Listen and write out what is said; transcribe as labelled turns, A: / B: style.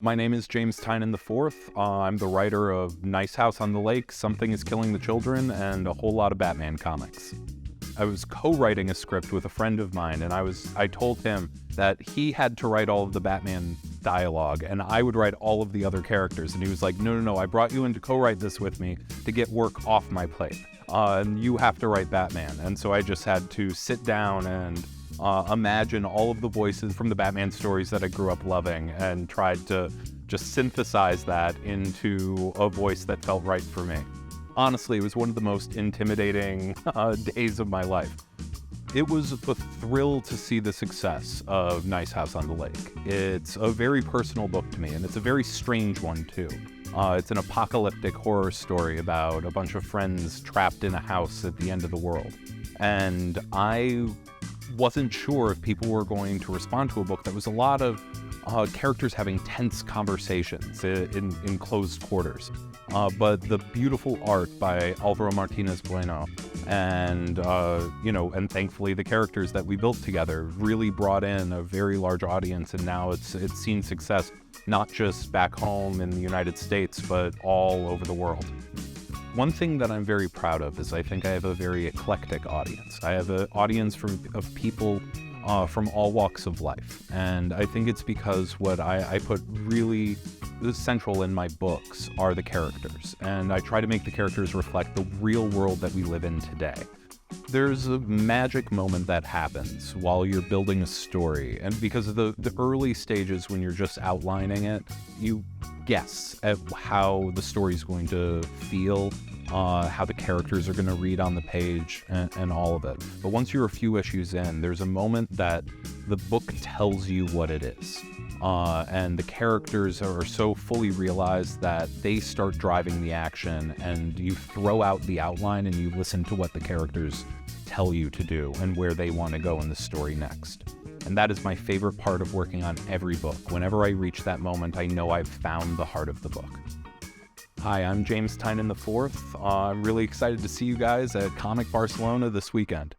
A: My name is James Tynion IV. I'm the writer of Nice House on the Lake, Something is Killing the Children, and a whole lot of Batman comics. I was co-writing a script with a friend of mine, and I told him that he had to write all of the Batman dialogue, and I would write all of the other characters. And he was like, no, I brought you in to co-write this with me to get work off my plate. And you have to write Batman. And so I just had to sit down and imagine all of the voices from the Batman stories that I grew up loving and tried to just synthesize that into a voice that felt right for me. Honestly, it was one of the most intimidating days of my life. It was a thrill to see the success of Nice House on the Lake. It's a very personal book to me, and it's a very strange one too. It's an apocalyptic horror story about a bunch of friends trapped in a house at the end of the world. And I wasn't sure if people were going to respond to a book that was a lot of characters having tense conversations in closed quarters. But the beautiful art by Alvaro Martinez Bueno and thankfully the characters that we built together really brought in a very large audience, and now it's seen success not just back home in the United States, but all over the world. One thing that I'm very proud of is I think I have a very eclectic audience. I have an audience of people from all walks of life. And I think it's because what I put really central in my books are the characters. And I try to make the characters reflect the real world that we live in today. There's a magic moment that happens while you're building a story. And because of the early stages when you're just outlining it, you guess at how the story's going to feel, how the characters are going to read on the page, and all of it. But once you're a few issues in, there's a moment that the book tells you what it is. And the characters are so fully realized that they start driving the action, and you throw out the outline and you listen to what the characters tell you to do and where they want to go in the story next. And that is my favorite part of working on every book. Whenever I reach that moment, I know I've found the heart of the book. Hi, I'm James Tynion IV. I'm really excited to see you guys at Comic Barcelona this weekend.